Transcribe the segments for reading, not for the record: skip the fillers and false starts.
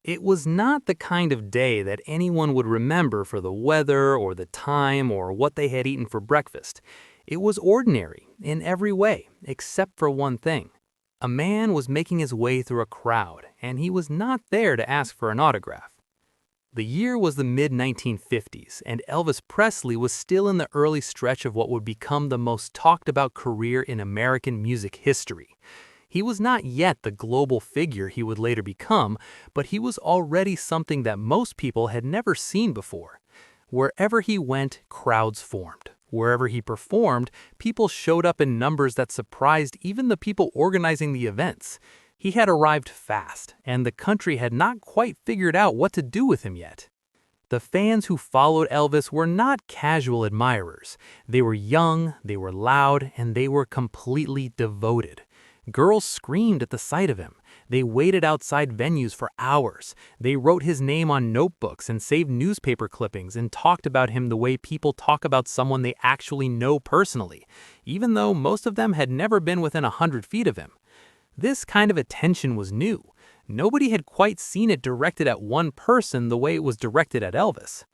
It was not the kind of day that anyone would remember for the weather or the time or what they had eaten for breakfast. It was ordinary in every way, except for one thing. A man was making his way through a crowd, and he was not there to ask for an autograph. The year was the mid-1950s, and Elvis Presley was still in the early stretch of what would become the most talked about career in American music history. He was not yet the global figure he would later become, but he was already something that most people had never seen before. Wherever he went, crowds formed. Wherever he performed, people showed up in numbers that surprised even the people organizing the events. He had arrived fast, and the country had not quite figured out what to do with him yet. The fans who followed Elvis were not casual admirers. They were young, they were loud, and they were completely devoted. Girls screamed at the sight of him. They waited outside venues for hours. They wrote his name on notebooks and saved newspaper clippings and talked about him the way people talk about someone they actually know personally, even though most of them had never been within 100 feet of him. This kind of attention was new. Nobody had quite seen it directed at one person the way it was directed at Elvis.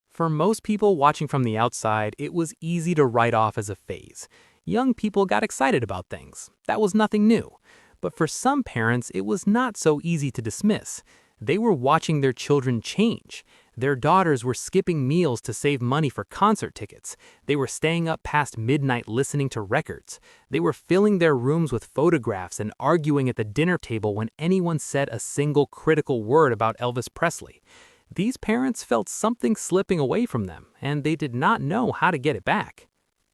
For most people watching from the outside, it was easy to write off as a phase. Young people got excited about things. That was nothing new. But for some parents, it was not so easy to dismiss. They were watching their children change. Their daughters were skipping meals to save money for concert tickets. They were staying up past midnight listening to records. They were filling their rooms with photographs and arguing at the dinner table when anyone said a single critical word about Elvis Presley. These parents felt something slipping away from them, and they did not know how to get it back.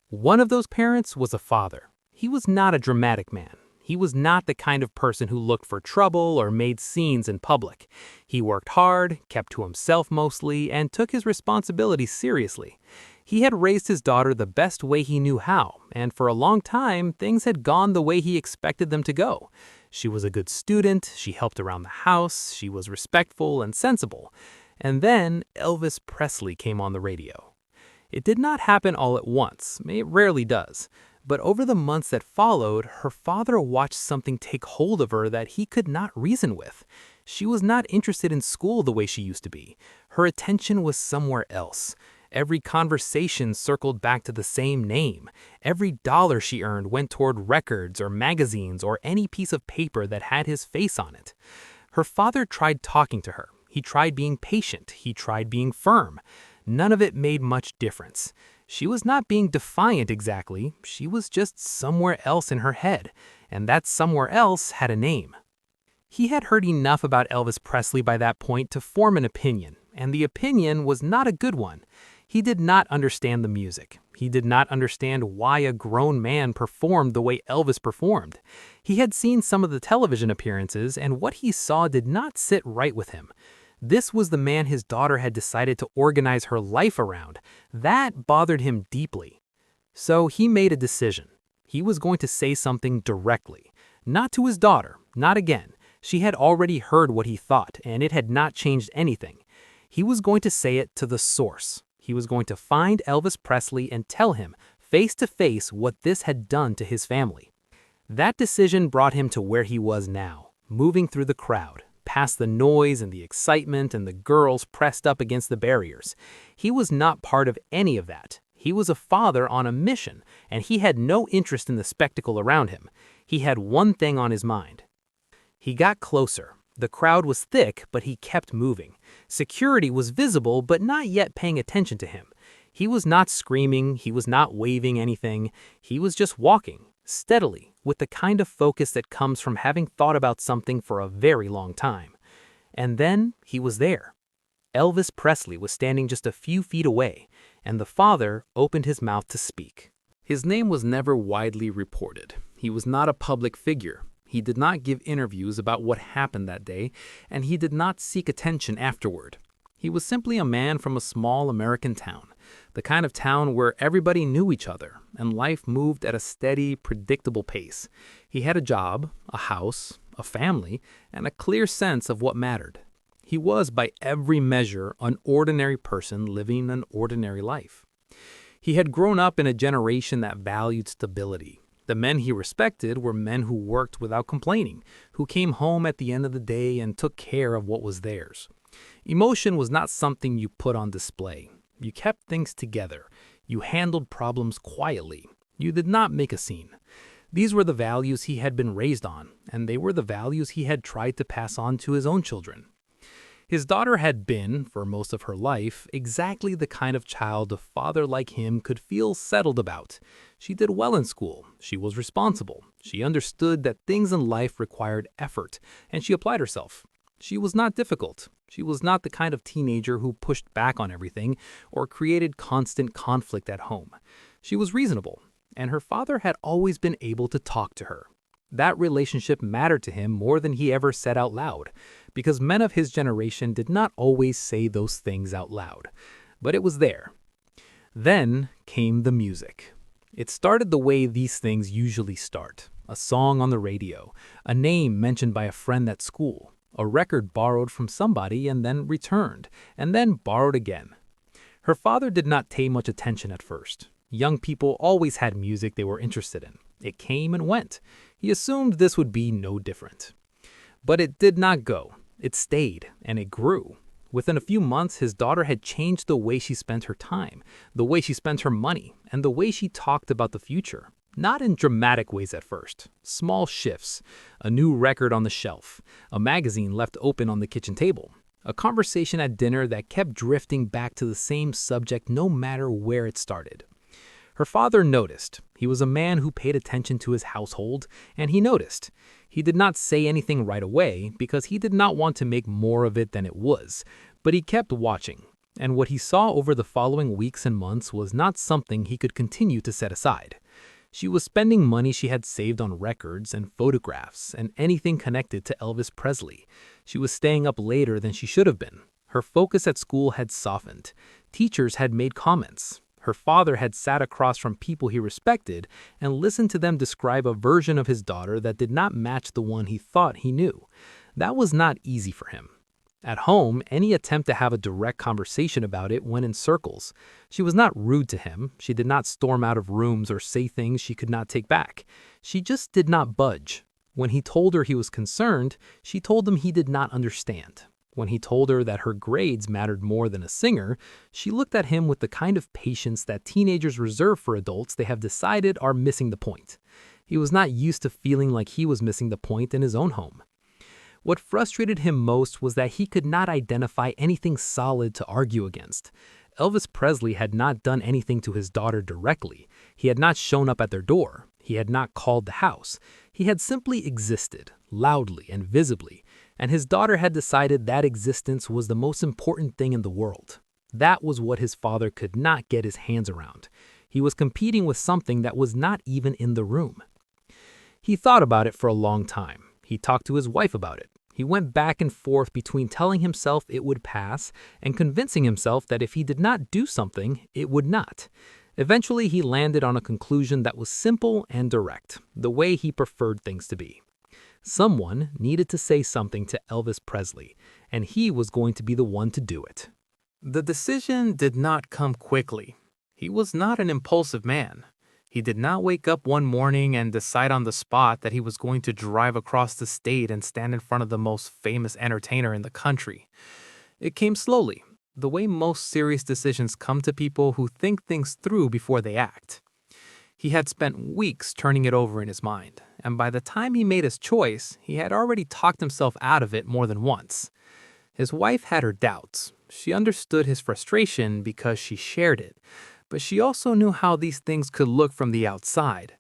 One of those parents was a father. He was not a dramatic man. He was not the kind of person who looked for trouble or made scenes in public. He worked hard, kept to himself mostly, and took his responsibilities seriously. He had raised his daughter the best way he knew how, and for a long time, things had gone the way he expected them to go. She was a good student, she helped around the house, she was respectful and sensible. And then Elvis Presley came on the radio. It did not happen all at once. It rarely does. But over the months that followed, her father watched something take hold of her that he could not reason with. She was not interested in school the way she used to be. Her attention was somewhere else. Every conversation circled back to the same name. Every dollar she earned went toward records or magazines or any piece of paper that had his face on it. Her father tried talking to her. He tried being patient. He tried being firm. None of it made much difference. She was not being defiant exactly, she was just somewhere else in her head, and that somewhere else had a name. He had heard enough about Elvis Presley by that point to form an opinion, and the opinion was not a good one. He did not understand the music. He did not understand why a grown man performed the way Elvis performed. He had seen some of the television appearances, and what he saw did not sit right with him. This was the man his daughter had decided to organize her life around. That bothered him deeply. So he made a decision. He was going to say something directly. Not to his daughter, not again. She had already heard what he thought, and it had not changed anything. He was going to say it to the source. He was going to find Elvis Presley and tell him, face to face, what this had done to his family. That decision brought him to where he was now, moving through the crowd, past the noise and the excitement and the girls pressed up against the barriers. He was not part of any of that. He was a father on a mission, and he had no interest in the spectacle around him. He had one thing on his mind. He got closer. The crowd was thick, but he kept moving. Security was visible, but not yet paying attention to him. He was not screaming, he was not waving anything. He was just walking, steadily, with the kind of focus that comes from having thought about something for a very long time. And then he was there. Elvis Presley was standing just a few feet away, and the father opened his mouth to speak. His name was never widely reported. He was not a public figure. He did not give interviews about what happened that day, and he did not seek attention afterward. He was simply a man from a small American town, the kind of town where everybody knew each other, and life moved at a steady, predictable pace. He had a job, a house, a family, and a clear sense of what mattered. He was, by every measure, an ordinary person living an ordinary life. He had grown up in a generation that valued stability. The men he respected were men who worked without complaining, who came home at the end of the day and took care of what was theirs. Emotion was not something you put on display. You kept things together. You handled problems quietly. You did not make a scene. These were the values he had been raised on, and they were the values he had tried to pass on to his own children. His daughter had been, for most of her life, exactly the kind of child a father like him could feel settled about. She did well in school. She was responsible. She understood that things in life required effort, and she applied herself. She was not difficult. She was not the kind of teenager who pushed back on everything or created constant conflict at home. She was reasonable, and her father had always been able to talk to her. That relationship mattered to him more than he ever said out loud, because men of his generation did not always say those things out loud. But it was there. Then came the music. It started the way these things usually start. A song on the radio, a name mentioned by a friend at school, a record borrowed from somebody and then returned, and then borrowed again. Her father did not pay much attention at first. Young people always had music they were interested in. It came and went. He assumed this would be no different. But it did not go. It stayed, and it grew. Within a few months, his daughter had changed the way she spent her time, the way she spent her money, and the way she talked about the future. Not in dramatic ways at first. Small shifts. A new record on the shelf. A magazine left open on the kitchen table. A conversation at dinner that kept drifting back to the same subject no matter where it started. Her father noticed. He was a man who paid attention to his household, and he noticed. He did not say anything right away because he did not want to make more of it than it was, but he kept watching. And what he saw over the following weeks and months was not something he could continue to set aside. She was spending money she had saved on records and photographs and anything connected to Elvis Presley. She was staying up later than she should have been. Her focus at school had softened. Teachers had made comments. Her father had sat across from people he respected and listened to them describe a version of his daughter that did not match the one he thought he knew. That was not easy for him. At home, any attempt to have a direct conversation about it went in circles. She was not rude to him. She did not storm out of rooms or say things she could not take back. She just did not budge. When he told her he was concerned, she told him he did not understand. When he told her that her grades mattered more than a singer, she looked at him with the kind of patience that teenagers reserve for adults they have decided are missing the point. He was not used to feeling like he was missing the point in his own home. What frustrated him most was that he could not identify anything solid to argue against. Elvis Presley had not done anything to his daughter directly. He had not shown up at their door. He had not called the house. He had simply existed, loudly and visibly, and his daughter had decided that existence was the most important thing in the world. That was what his father could not get his hands around. He was competing with something that was not even in the room. He thought about it for a long time. He talked to his wife about it. He went back and forth between telling himself it would pass and convincing himself that if he did not do something, it would not. Eventually, he landed on a conclusion that was simple and direct, the way he preferred things to be. Someone needed to say something to Elvis Presley, and he was going to be the one to do it. The decision did not come quickly. He was not an impulsive man. He did not wake up one morning and decide on the spot that he was going to drive across the state and stand in front of the most famous entertainer in the country. It came slowly, the way most serious decisions come to people who think things through before they act. He had spent weeks turning it over in his mind, and by the time he made his choice, he had already talked himself out of it more than once. His wife had her doubts. She understood his frustration because she shared it, but she also knew how these things could look from the outside.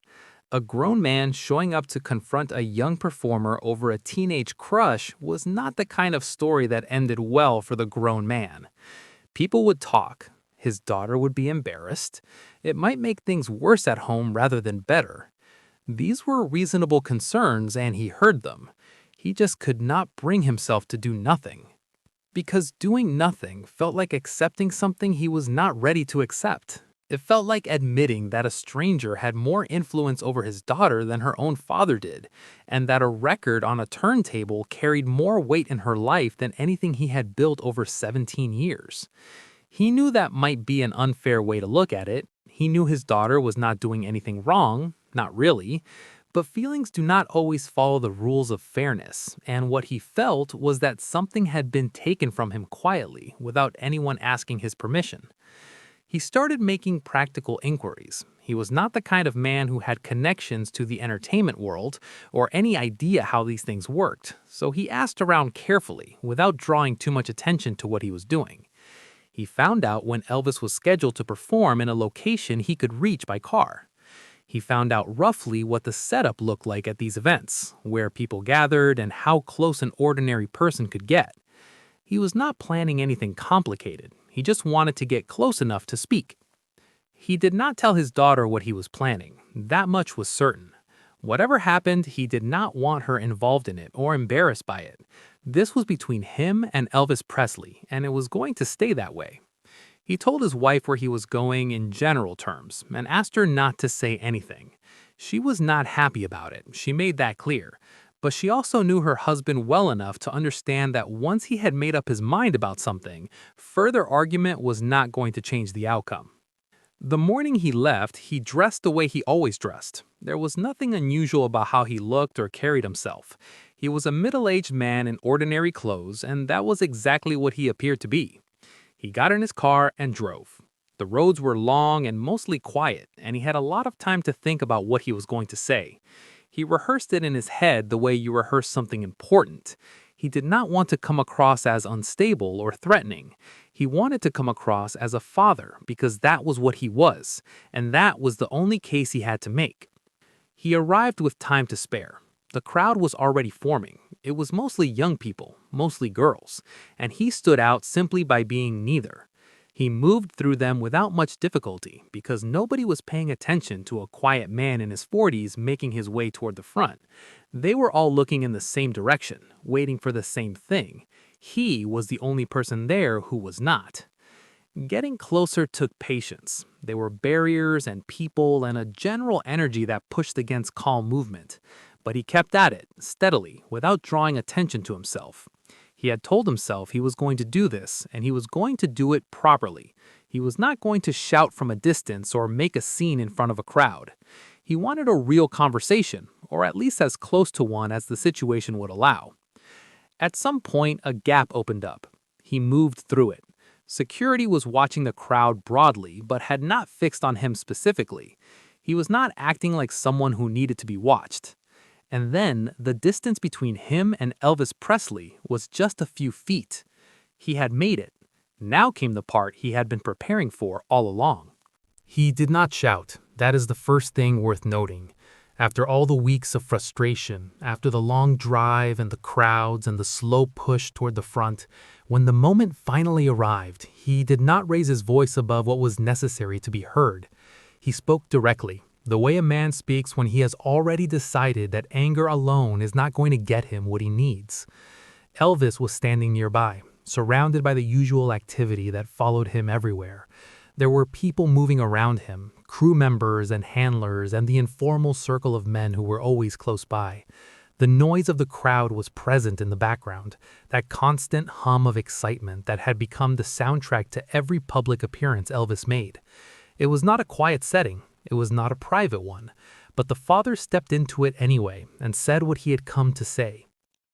A grown man showing up to confront a young performer over a teenage crush was not the kind of story that ended well for the grown man. People would talk. His daughter would be embarrassed. It might make things worse at home rather than better. These were reasonable concerns, and he heard them. He just could not bring himself to do nothing. Because doing nothing felt like accepting something he was not ready to accept. It felt like admitting that a stranger had more influence over his daughter than her own father did, and that a record on a turntable carried more weight in her life than anything he had built over 17 years. He knew that might be an unfair way to look at it. He knew his daughter was not doing anything wrong, Not really. But feelings do not always follow the rules of fairness, and what he felt was that something had been taken from him quietly without anyone asking his permission. He started making practical inquiries. He was not the kind of man who had connections to the entertainment world or any idea how these things worked, so he asked around carefully without drawing too much attention to what he was doing. He found out when Elvis was scheduled to perform in a location he could reach by car. He found out roughly what the setup looked like at these events, where people gathered, and how close an ordinary person could get. He was not planning anything complicated. He just wanted to get close enough to speak. He did not tell his daughter what he was planning. That much was certain. Whatever happened, he did not want her involved in it or embarrassed by it. This was between him and Elvis Presley, and it was going to stay that way. He told his wife where he was going in general terms and asked her not to say anything. She was not happy about it, she made that clear. But she also knew her husband well enough to understand that once he had made up his mind about something, further argument was not going to change the outcome. The morning he left, he dressed the way he always dressed. There was nothing unusual about how he looked or carried himself. He was a middle-aged man in ordinary clothes, and that was exactly what he appeared to be. He got in his car and drove. The roads were long and mostly quiet, and he had a lot of time to think about what he was going to say. He rehearsed it in his head the way you rehearse something important. He did not want to come across as unstable or threatening. He wanted to come across as a father because that was what he was, and that was the only case he had to make. He arrived with time to spare. The crowd was already forming. It was mostly young people, mostly girls, and he stood out simply by being neither. He moved through them without much difficulty because nobody was paying attention to a quiet man in his 40s making his way toward the front. They were all looking in the same direction, waiting for the same thing. He was the only person there who was not. Getting closer took patience. There were barriers and people and a general energy that pushed against calm movement. But he kept at it, steadily, without drawing attention to himself. He had told himself he was going to do this, and he was going to do it properly. He was not going to shout from a distance or make a scene in front of a crowd. He wanted a real conversation, or at least as close to one as the situation would allow. At some point, a gap opened up. He moved through it. Security was watching the crowd broadly, but had not fixed on him specifically. He was not acting like someone who needed to be watched. And then, the distance between him and Elvis Presley was just a few feet. He had made it. Now came the part he had been preparing for all along. He did not shout. That is the first thing worth noting. After all the weeks of frustration, after the long drive and the crowds and the slow push toward the front, when the moment finally arrived, he did not raise his voice above what was necessary to be heard. He spoke directly. The way a man speaks when he has already decided that anger alone is not going to get him what he needs. Elvis was standing nearby, surrounded by the usual activity that followed him everywhere. There were people moving around him, crew members and handlers, and the informal circle of men who were always close by. The noise of the crowd was present in the background, that constant hum of excitement that had become the soundtrack to every public appearance Elvis made. It was not a quiet setting. It was not a private one, but the father stepped into it anyway and said what he had come to say.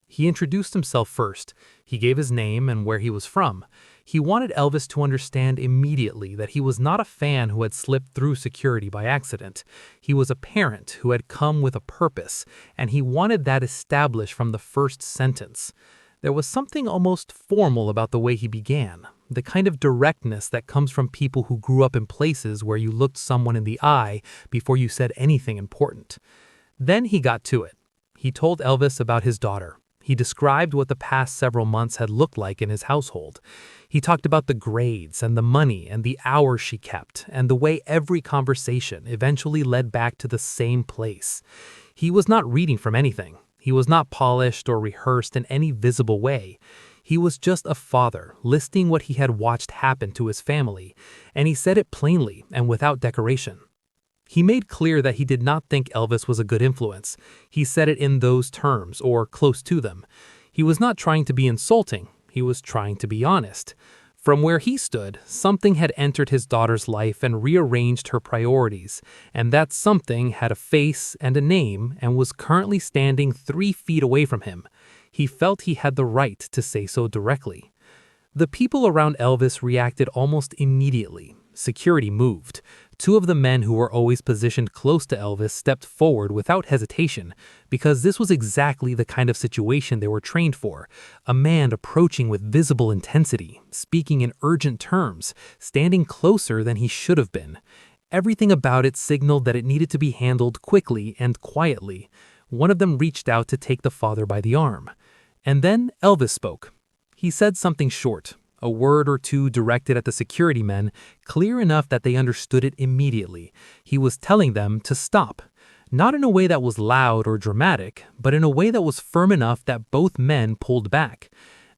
He introduced himself first. He gave his name and where he was from. He wanted Elvis to understand immediately that he was not a fan who had slipped through security by accident. He was a parent who had come with a purpose, and he wanted that established from the first sentence. There was something almost formal about the way he began, the kind of directness that comes from people who grew up in places where you looked someone in the eye before you said anything important. Then he got to it. He told Elvis about his daughter. He described what the past several months had looked like in his household. He talked about the grades and the money and the hours she kept and the way every conversation eventually led back to the same place. He was not reading from anything. He was not polished or rehearsed in any visible way. He was just a father, listing what he had watched happen to his family, and he said it plainly and without decoration. He made clear that he did not think Elvis was a good influence. He said it in those terms, or close to them. He was not trying to be insulting. He was trying to be honest. From where he stood, something had entered his daughter's life and rearranged her priorities, and that something had a face and a name and was currently standing 3 feet away from him. He felt he had the right to say so directly. The people around Elvis reacted almost immediately. Security moved. 2 of the men who were always positioned close to Elvis stepped forward without hesitation, because this was exactly the kind of situation they were trained for. A man approaching with visible intensity, speaking in urgent terms, standing closer than he should have been. Everything about it signaled that it needed to be handled quickly and quietly. One of them reached out to take the father by the arm. And then Elvis spoke. He said something short, a word or two directed at the security men, clear enough that they understood it immediately. He was telling them to stop. Not in a way that was loud or dramatic, but in a way that was firm enough that both men pulled back.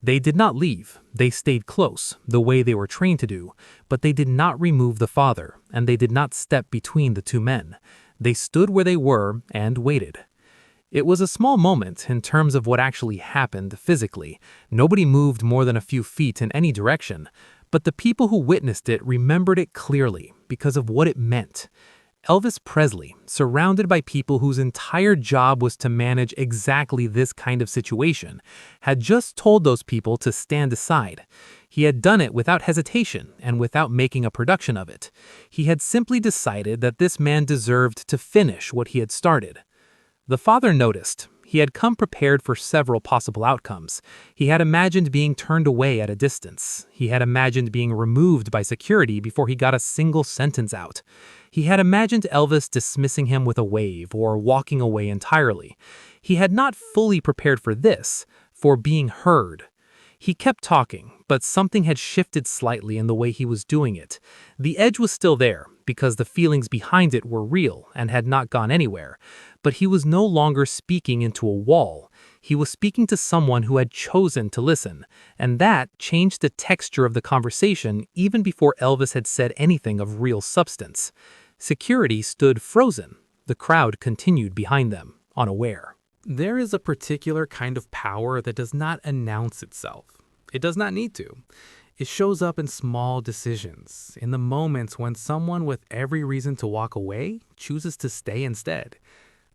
They did not leave. They stayed close, the way they were trained to do, but they did not remove the father, and they did not step between the 2 men. They stood where they were and waited. It was a small moment in terms of what actually happened physically. Nobody moved more than a few feet in any direction, but the people who witnessed it remembered it clearly because of what it meant. Elvis Presley, surrounded by people whose entire job was to manage exactly this kind of situation, had just told those people to stand aside. He had done it without hesitation and without making a production of it. He had simply decided that this man deserved to finish what he had started. The father noticed. He had come prepared for several possible outcomes. He had imagined being turned away at a distance. He had imagined being removed by security before he got a single sentence out. He had imagined Elvis dismissing him with a wave or walking away entirely. He had not fully prepared for this, for being heard. He kept talking, but something had shifted slightly in the way he was doing it. The edge was still there, because the feelings behind it were real and had not gone anywhere. But he was no longer speaking into a wall. He was speaking to someone who had chosen to listen, and that changed the texture of the conversation even before Elvis had said anything of real substance. Security stood frozen. The crowd continued behind them, unaware. There is a particular kind of power that does not announce itself. It does not need to. It shows up in small decisions, in the moments when someone with every reason to walk away chooses to stay instead.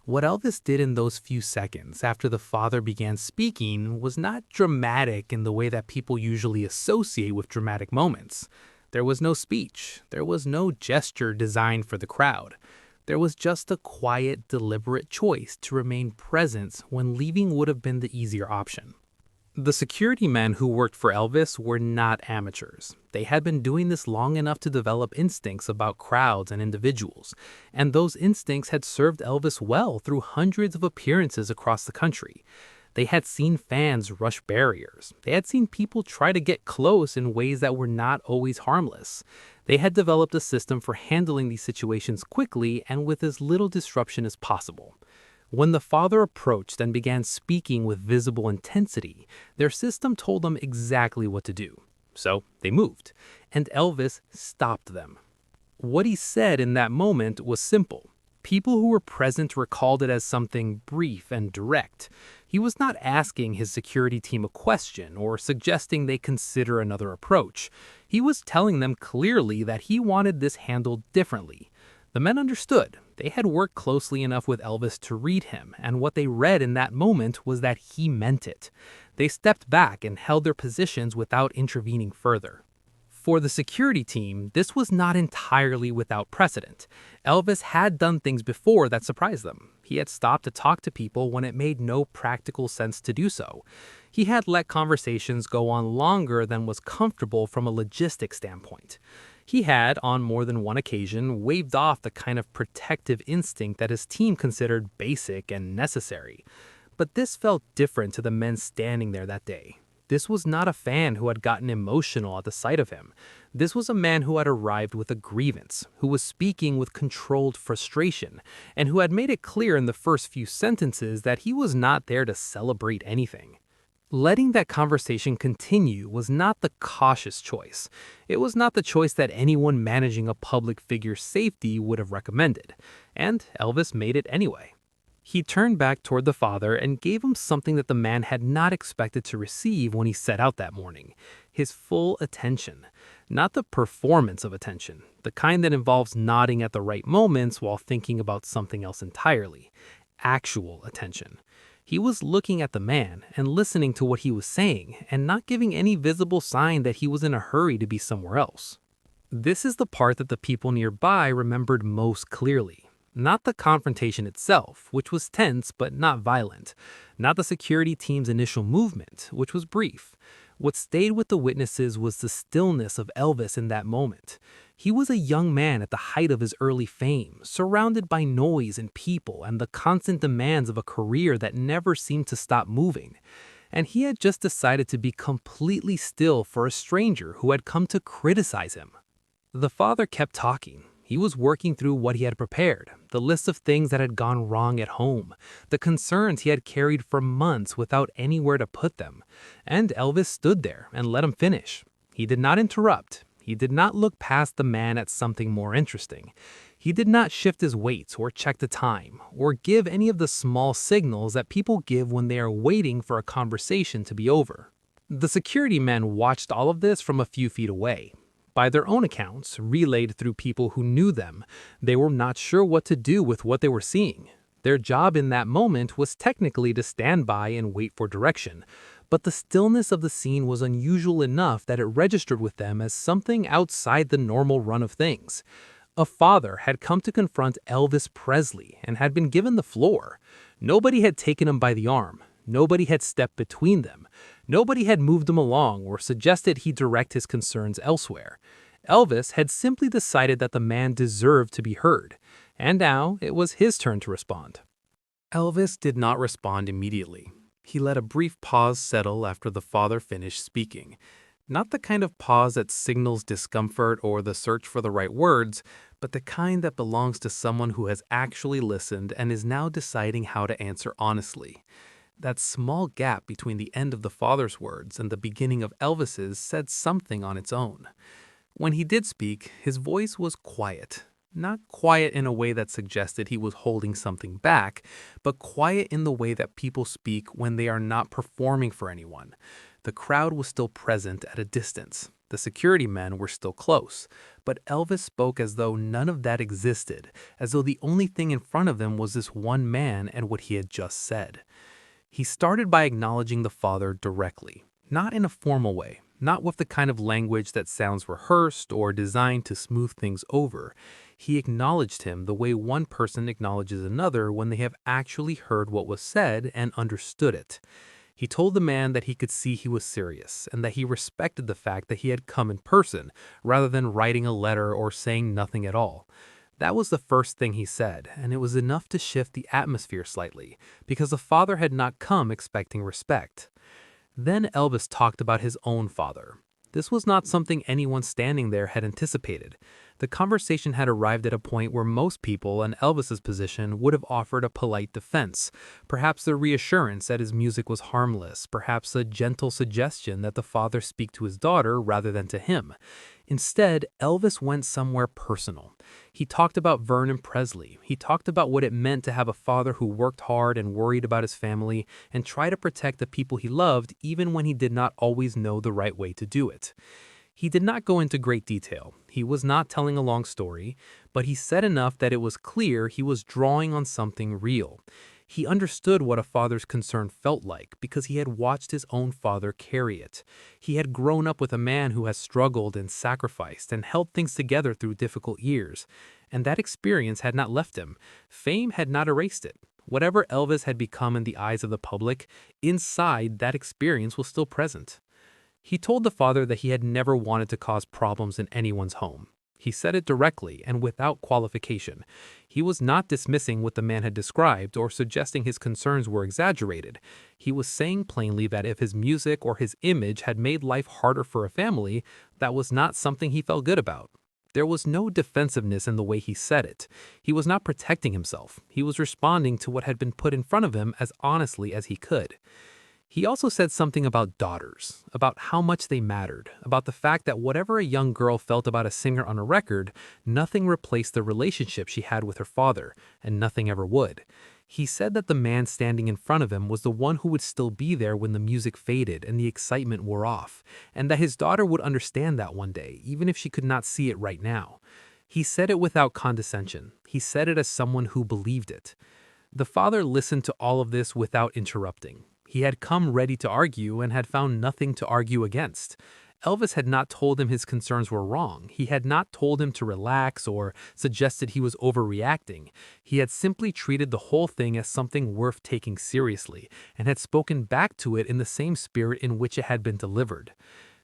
What Elvis did in those few seconds after the father began speaking was not dramatic in the way that people usually associate with dramatic moments. There was no speech. There was no gesture designed for the crowd. There was just a quiet, deliberate choice to remain present when leaving would have been the easier option. The security men who worked for Elvis were not amateurs. They had been doing this long enough to develop instincts about crowds and individuals, and those instincts had served Elvis well through hundreds of appearances across the country. They had seen fans rush barriers. They had seen people try to get close in ways that were not always harmless. They had developed a system for handling these situations quickly and with as little disruption as possible. When the father approached and began speaking with visible intensity, their system told them exactly what to do. So they moved, and Elvis stopped them. What he said in that moment was simple. People who were present recalled it as something brief and direct. He was not asking his security team a question or suggesting they consider another approach. He was telling them clearly that he wanted this handled differently. The men understood. They had worked closely enough with Elvis to read him, and what they read in that moment was that he meant it. They stepped back and held their positions without intervening further. For the security team, this was not entirely without precedent. Elvis had done things before that surprised them. He had stopped to talk to people when it made no practical sense to do so. He had let conversations go on longer than was comfortable from a logistic standpoint. He had, on more than one occasion, waved off the kind of protective instinct that his team considered basic and necessary. But this felt different to the men standing there that day. This was not a fan who had gotten emotional at the sight of him. This was a man who had arrived with a grievance, who was speaking with controlled frustration, and who had made it clear in the first few sentences that he was not there to celebrate anything. Letting that conversation continue was not the cautious choice. It was not the choice that anyone managing a public figure's safety would have recommended, and Elvis made it anyway. He turned back toward the father and gave him something that the man had not expected to receive when he set out that morning: his full attention. Not the performance of attention, the kind that involves nodding at the right moments while thinking about something else entirely. Actual attention. He was looking at the man and listening to what he was saying and not giving any visible sign that he was in a hurry to be somewhere else. This is the part that the people nearby remembered most clearly. Not the confrontation itself, which was tense but not violent. Not the security team's initial movement, which was brief. What stayed with the witnesses was the stillness of Elvis in that moment. He was a young man at the height of his early fame, surrounded by noise and people and the constant demands of a career that never seemed to stop moving. And he had just decided to be completely still for a stranger who had come to criticize him. The father kept talking. He was working through what he had prepared, the list of things that had gone wrong at home, the concerns he had carried for months without anywhere to put them. And Elvis stood there and let him finish. He did not interrupt. He did not look past the man at something more interesting. He did not shift his weight or check the time, or give any of the small signals that people give when they are waiting for a conversation to be over. The security men watched all of this from a few feet away. By their own accounts, relayed through people who knew them, they were not sure what to do with what they were seeing. Their job in that moment was technically to stand by and wait for direction, but the stillness of the scene was unusual enough that it registered with them as something outside the normal run of things. A father had come to confront Elvis Presley and had been given the floor. Nobody had taken him by the arm. Nobody had stepped between them. Nobody had moved him along or suggested he direct his concerns elsewhere. Elvis had simply decided that the man deserved to be heard, and now it was his turn to respond. Elvis did not respond immediately. He let a brief pause settle after the father finished speaking. Not the kind of pause that signals discomfort or the search for the right words, but the kind that belongs to someone who has actually listened and is now deciding how to answer honestly. That small gap between the end of the father's words and the beginning of Elvis's said something on its own. When he did speak, his voice was quiet. Not quiet in a way that suggested he was holding something back, but quiet in the way that people speak when they are not performing for anyone. The crowd was still present at a distance. The security men were still close, but Elvis spoke as though none of that existed, as though the only thing in front of them was this one man and what he had just said. He started by acknowledging the father directly, not in a formal way, not with the kind of language that sounds rehearsed or designed to smooth things over. He acknowledged him the way one person acknowledges another when they have actually heard what was said and understood it. He told the man that he could see he was serious and that he respected the fact that he had come in person rather than writing a letter or saying nothing at all. That was the first thing he said, and it was enough to shift the atmosphere slightly, because the father had not come expecting respect. Then Elvis talked about his own father. This was not something anyone standing there had anticipated. The conversation had arrived at a point where most people in Elvis's position would have offered a polite defense, perhaps the reassurance that his music was harmless, perhaps a gentle suggestion that the father speak to his daughter rather than to him. Instead, Elvis went somewhere personal. He talked about Vernon Presley. He talked about what it meant to have a father who worked hard and worried about his family and tried to protect the people he loved even when he did not always know the right way to do it. He did not go into great detail. He was not telling a long story, but he said enough that it was clear he was drawing on something real. He understood what a father's concern felt like because he had watched his own father carry it. He had grown up with a man who has struggled and sacrificed and held things together through difficult years, and that experience had not left him. Fame had not erased it. Whatever Elvis had become in the eyes of the public, inside that experience was still present. He told the father that he had never wanted to cause problems in anyone's home. He said it directly and without qualification. He was not dismissing what the man had described or suggesting his concerns were exaggerated. He was saying plainly that if his music or his image had made life harder for a family, that was not something he felt good about. There was no defensiveness in the way he said it. He was not protecting himself. He was responding to what had been put in front of him as honestly as he could. He also said something about daughters, about how much they mattered, about the fact that whatever a young girl felt about a singer on a record, nothing replaced the relationship she had with her father, and nothing ever would. He said that the man standing in front of him was the one who would still be there when the music faded and the excitement wore off, and that his daughter would understand that one day, even if she could not see it right now. He said it without condescension. He said it as someone who believed it. The father listened to all of this without interrupting. He had come ready to argue and had found nothing to argue against. Elvis had not told him his concerns were wrong. He had not told him to relax or suggested he was overreacting. He had simply treated the whole thing as something worth taking seriously and had spoken back to it in the same spirit in which it had been delivered.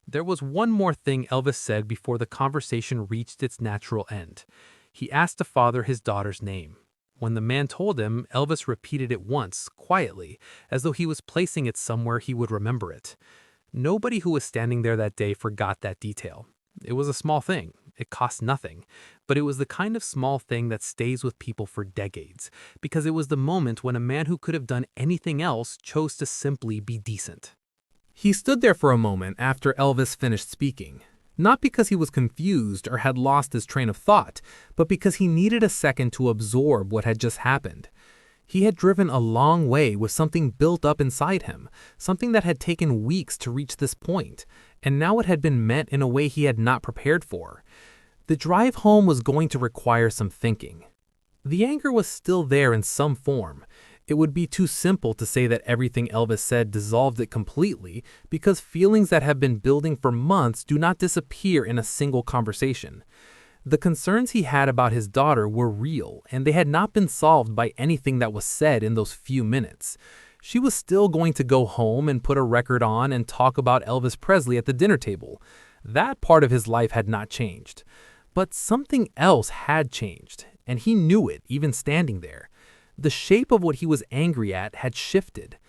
There was one more thing Elvis said before the conversation reached its natural end. He asked the father his daughter's name. When the man told him, Elvis repeated it once, quietly, as though he was placing it somewhere he would remember it. Nobody who was standing there that day forgot that detail. It was a small thing. It cost nothing. But it was the kind of small thing that stays with people for decades, because it was the moment when a man who could have done anything else chose to simply be decent. He stood there for a moment after Elvis finished speaking. Not because he was confused or had lost his train of thought, but because he needed a second to absorb what had just happened. He had driven a long way with something built up inside him, something that had taken weeks to reach this point, and now it had been met in a way he had not prepared for. The drive home was going to require some thinking. The anger was still there in some form. It would be too simple to say that everything Elvis said dissolved it completely, because feelings that have been building for months do not disappear in a single conversation. The concerns he had about his daughter were real, and they had not been solved by anything that was said in those few minutes. She was still going to go home and put a record on and talk about Elvis Presley at the dinner table. That part of his life had not changed. But something else had changed, and he knew it, even standing there. The shape of what he was angry at had shifted.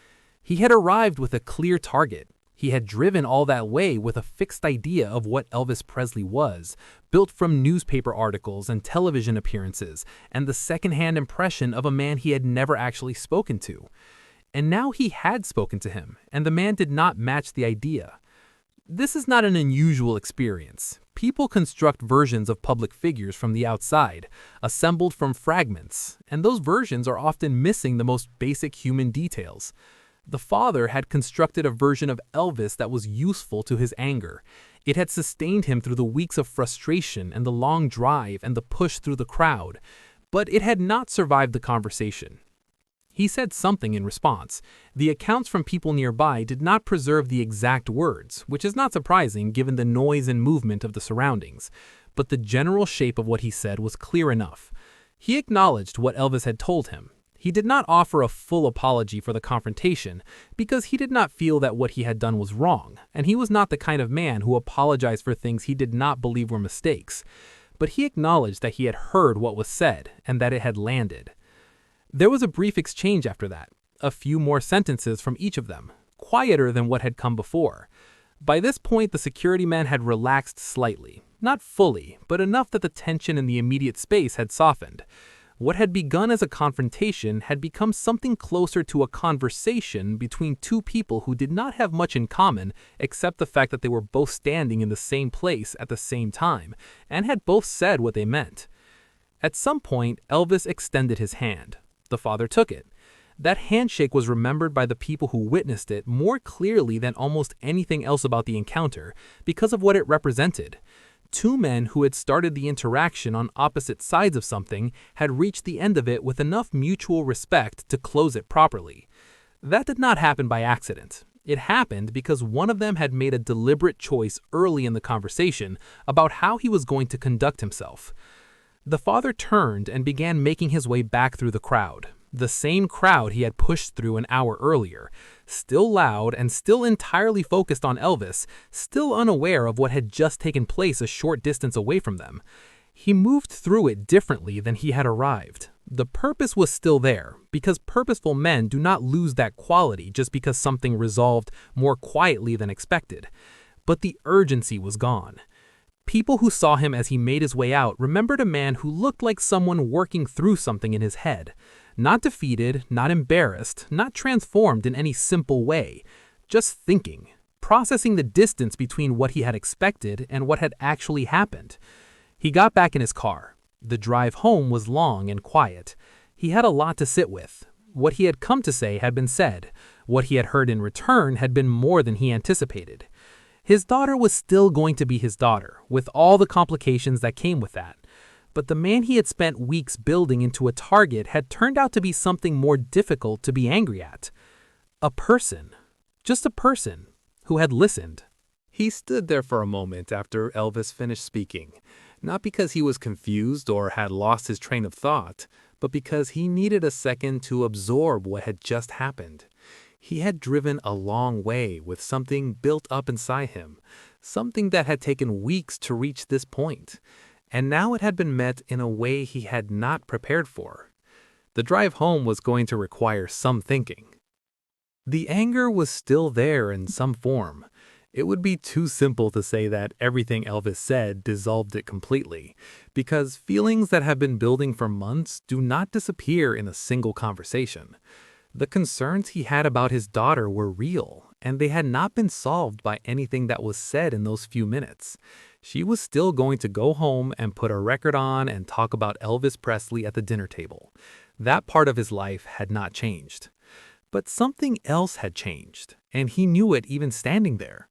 He had arrived with a clear target. He had driven all that way with a fixed idea of what Elvis Presley was, built from newspaper articles and television appearances, and the secondhand impression of a man he had never actually spoken to. And now he had spoken to him, and the man did not match the idea. This is not an unusual experience. People construct versions of public figures from the outside, assembled from fragments, and those versions are often missing the most basic human details. The father had constructed a version of Elvis that was useful to his anger. It had sustained him through the weeks of frustration and the long drive and the push through the crowd, but it had not survived the conversation. He said something in response. The accounts from people nearby did not preserve the exact words, which is not surprising given the noise and movement of the surroundings, but the general shape of what he said was clear enough. He acknowledged what Elvis had told him. He did not offer a full apology for the confrontation because he did not feel that what he had done was wrong, and he was not the kind of man who apologized for things he did not believe were mistakes. But he acknowledged that he had heard what was said and that it had landed. There was a brief exchange after that, a few more sentences from each of them, quieter than what had come before. By this point, the security man had relaxed slightly, not fully, but enough that the tension in the immediate space had softened. What had begun as a confrontation had become something closer to a conversation between two people who did not have much in common except the fact that they were both standing in the same place at the same time, and had both said what they meant. At some point, Elvis extended his hand. The father took it. That handshake was remembered by the people who witnessed it more clearly than almost anything else about the encounter because of what it represented. Two men who had started the interaction on opposite sides of something had reached the end of it with enough mutual respect to close it properly. That did not happen by accident. It happened because one of them had made a deliberate choice early in the conversation about how he was going to conduct himself. The father turned and began making his way back through the crowd, the same crowd he had pushed through an hour earlier, still loud and still entirely focused on Elvis, still unaware of what had just taken place a short distance away from them. He moved through it differently than he had arrived. The purpose was still there, because purposeful men do not lose that quality just because something resolved more quietly than expected. But the urgency was gone. People who saw him as he made his way out remembered a man who looked like someone working through something in his head. Not defeated, not embarrassed, not transformed in any simple way. just thinking, processing the distance between what he had expected and what had actually happened. He got back in his car. The drive home was long and quiet. He had a lot to sit with. What he had come to say had been said. What he had heard in return had been more than he anticipated. His daughter was still going to be his daughter, with all the complications that came with that. But the man he had spent weeks building into a target had turned out to be something more difficult to be angry at. A person. Just a person who had listened. He stood there for a moment after Elvis finished speaking, not because he was confused or had lost his train of thought, but because he needed a second to absorb what had just happened. He had driven a long way with something built up inside him, something that had taken weeks to reach this point, and now it had been met in a way he had not prepared for. The drive home was going to require some thinking. The anger was still there in some form. It would be too simple to say that everything Elvis said dissolved it completely, because feelings that have been building for months do not disappear in a single conversation. The concerns he had about his daughter were real, and they had not been solved by anything that was said in those few minutes. She was still going to go home and put a record on and talk about Elvis Presley at the dinner table. That part of his life had not changed. But something else had changed, and he knew it even standing there.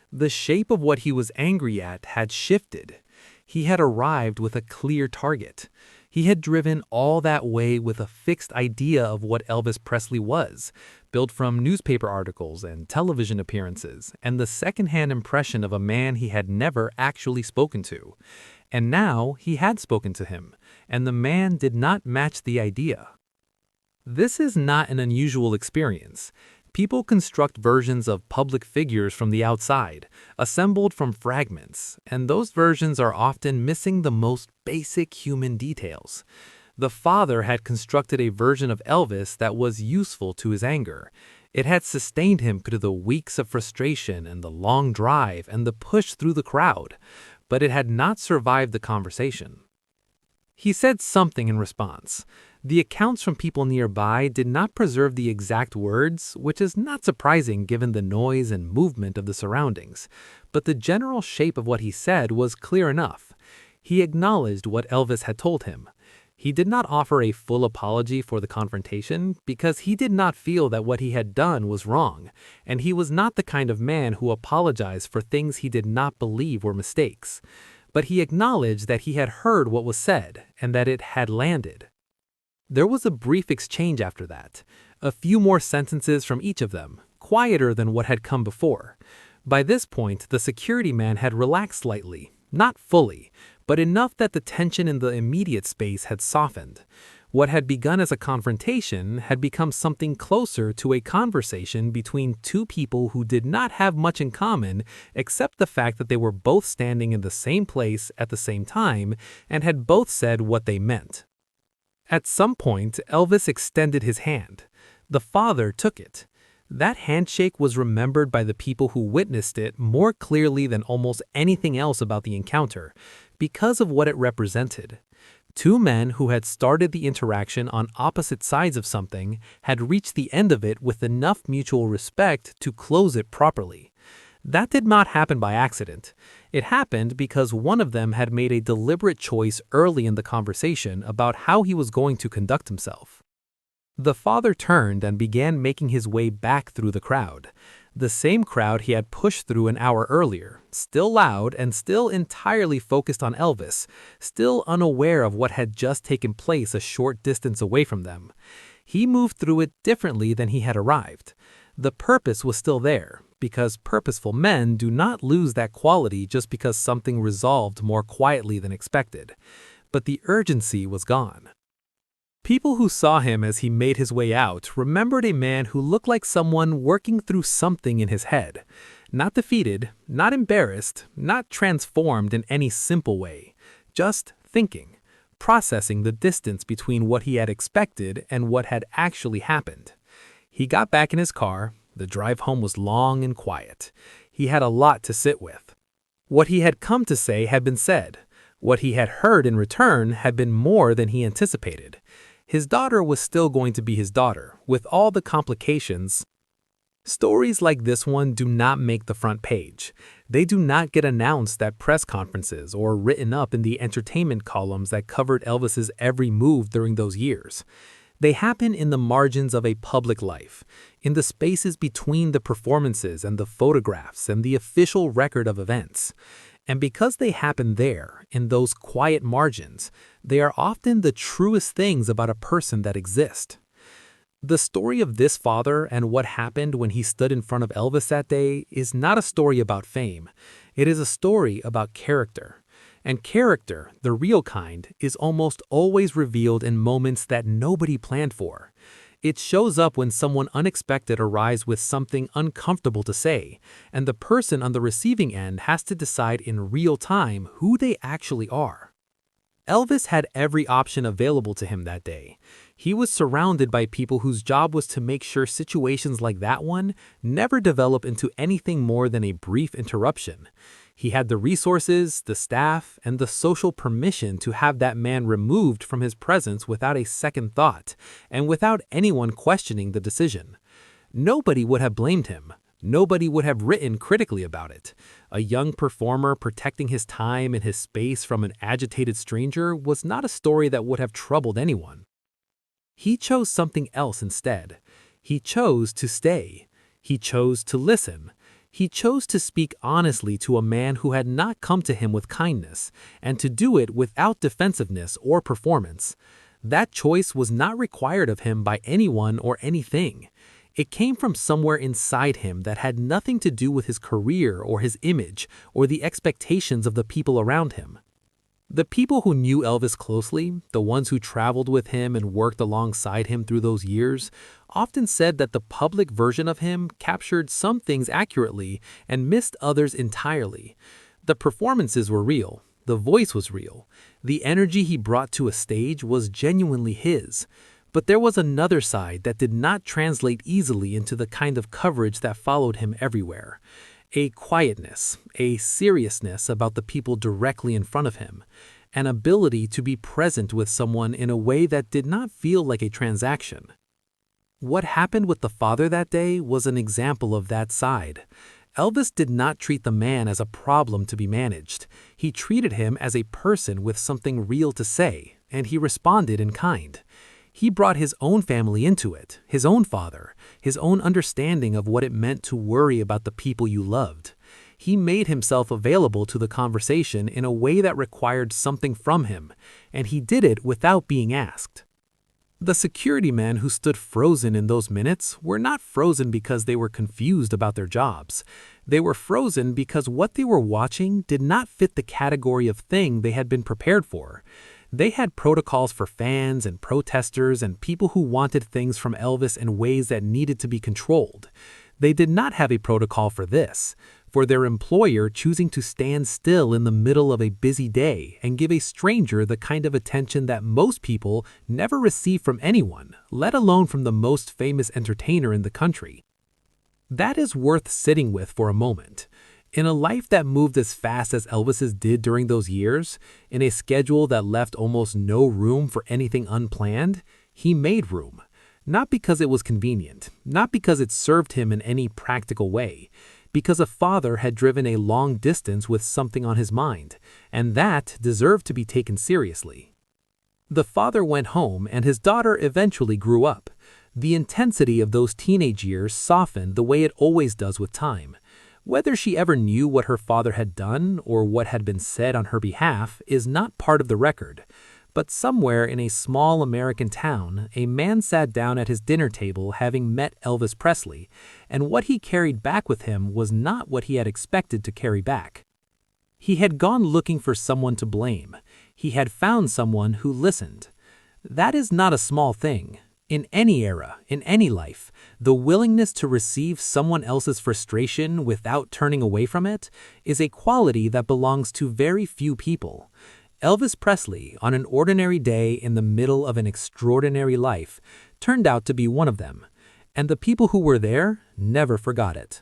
The shape of what he was angry at had shifted. He had arrived with a clear target. He had driven all that way with a fixed idea of what Elvis Presley was, built from newspaper articles and television appearances, and the secondhand impression of a man he had never actually spoken to. And now he had spoken to him, and the man did not match the idea. This is not an unusual experience. People construct versions of public figures from the outside, assembled from fragments, and those versions are often missing the most basic human details. The father had constructed a version of Elvis that was useful to his anger. It had sustained him through the weeks of frustration and the long drive and the push through the crowd, but it had not survived the conversation. He said something in response. The accounts from people nearby did not preserve the exact words, which is not surprising given the noise and movement of the surroundings, but the general shape of what he said was clear enough. He acknowledged what Elvis had told him. He did not offer a full apology for the confrontation because he did not feel that what he had done was wrong, and he was not the kind of man who apologized for things he did not believe were mistakes. But he acknowledged that he had heard what was said and that it had landed. There was a brief exchange after that, a few more sentences from each of them, quieter than what had come before. By this point, the security man had relaxed slightly, not fully, but enough that the tension in the immediate space had softened. What had begun as a confrontation had become something closer to a conversation between two people who did not have much in common except the fact that they were both standing in the same place at the same time and had both said what they meant. At some point, Elvis extended his hand. The father took it. That handshake was remembered by the people who witnessed it more clearly than almost anything else about the encounter, because of what it represented. Two men who had started the interaction on opposite sides of something had reached the end of it with enough mutual respect to close it properly. That did not happen by accident. It happened because one of them had made a deliberate choice early in the conversation about how he was going to conduct himself. The father turned and began making his way back through the crowd. The same crowd he had pushed through an hour earlier, still loud and still entirely focused on Elvis, still unaware of what had just taken place a short distance away from them. He moved through it differently than he had arrived. The purpose was still there, because purposeful men do not lose that quality just because something resolved more quietly than expected. But the urgency was gone. People who saw him as he made his way out remembered a man who looked like someone working through something in his head. Not defeated, not embarrassed, not transformed in any simple way. Just thinking, processing the distance between what he had expected and what had actually happened. He got back in his car. The drive home was long and quiet. He had a lot to sit with. What he had come to say had been said. What he had heard in return had been more than he anticipated. His daughter was still going to be his daughter, with all the complications Stories like this one do not make the front page. They do not get announced at press conferences or written up in the entertainment columns that covered Elvis's every move during those years. They happen in the margins of a public life, in the spaces between the performances and the photographs and the official record of events. And because they happen there, in those quiet margins, they are often the truest things about a person that exist. The story of this father and what happened when he stood in front of Elvis that day is not a story about fame. It is a story about character. And character, the real kind, is almost always revealed in moments that nobody planned for. It shows up when someone unexpected arrives with something uncomfortable to say, and the person on the receiving end has to decide in real time who they actually are. Elvis had every option available to him that day. He was surrounded by people whose job was to make sure situations like that one never develop into anything more than a brief interruption. He had the resources, the staff, and the social permission to have that man removed from his presence without a second thought, and without anyone questioning the decision. Nobody would have blamed him. Nobody would have written critically about it. A young performer protecting his time and his space from an agitated stranger was not a story that would have troubled anyone. He chose something else instead. He chose to stay. He chose to listen. He chose to speak honestly to a man who had not come to him with kindness, and to do it without defensiveness or performance. That choice was not required of him by anyone or anything. It came from somewhere inside him that had nothing to do with his career or his image or the expectations of the people around him. The people who knew Elvis closely, the ones who traveled with him and worked alongside him through those years, often said that the public version of him captured some things accurately and missed others entirely. The performances were real. The voice was real. The energy he brought to a stage was genuinely his. But there was another side that did not translate easily into the kind of coverage that followed him everywhere. A quietness, a seriousness about the people directly in front of him, an ability to be present with someone in a way that did not feel like a transaction. What happened with the father that day was an example of that side. Elvis did not treat the man as a problem to be managed. He treated him as a person with something real to say, and he responded in kind. He brought his own family into it, his own father, his own understanding of what it meant to worry about the people you loved. He made himself available to the conversation in a way that required something from him, and he did it without being asked. The security men who stood frozen in those minutes were not frozen because they were confused about their jobs. They were frozen because what they were watching did not fit the category of thing they had been prepared for. They had protocols for fans and protesters and people who wanted things from Elvis in ways that needed to be controlled. They did not have a protocol for this, for their employer choosing to stand still in the middle of a busy day and give a stranger the kind of attention that most people never receive from anyone, let alone from the most famous entertainer in the country. That is worth sitting with for a moment. In a life that moved as fast as Elvis's did during those years, in a schedule that left almost no room for anything unplanned, he made room. Not because it was convenient, not because it served him in any practical way, because a father had driven a long distance with something on his mind, and that deserved to be taken seriously. The father went home and his daughter eventually grew up. The intensity of those teenage years softened the way it always does with time. Whether she ever knew what her father had done or what had been said on her behalf is not part of the record. But somewhere in a small American town, a man sat down at his dinner table having met Elvis Presley, and what he carried back with him was not what he had expected to carry back. He had gone looking for someone to blame. He had found someone who listened. That is not a small thing. In any era, in any life, the willingness to receive someone else's frustration without turning away from it is a quality that belongs to very few people. Elvis Presley, on an ordinary day in the middle of an extraordinary life, turned out to be one of them, and the people who were there never forgot it.